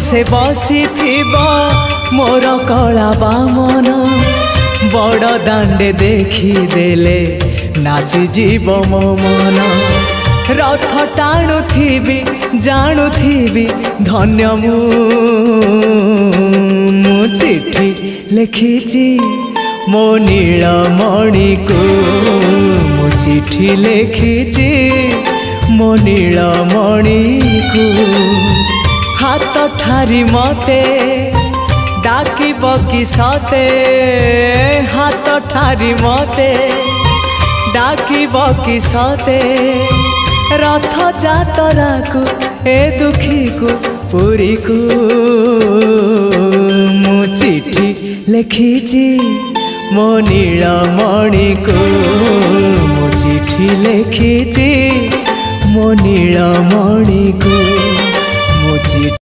से बसी थिबा मोर कला बामन बड़ दांडे देखी देले नाची जीव मो मन रथ टाणु थी जानू थी धन्य मु चिट्ठी लिखिची मो नीलमणि को मु चिट्ठी लिखिची मो नीलमणि को हाथ ठारी मते डाकिब कि सते हाथ ठारी मते डाकिब कि सते रथ जातरा को ए दुखी को पुरी को मु चिट्ठी लिखिची मो नीलमणि को मु चिट्ठी लिखिची मो नीलमणि को मु चिट्ठी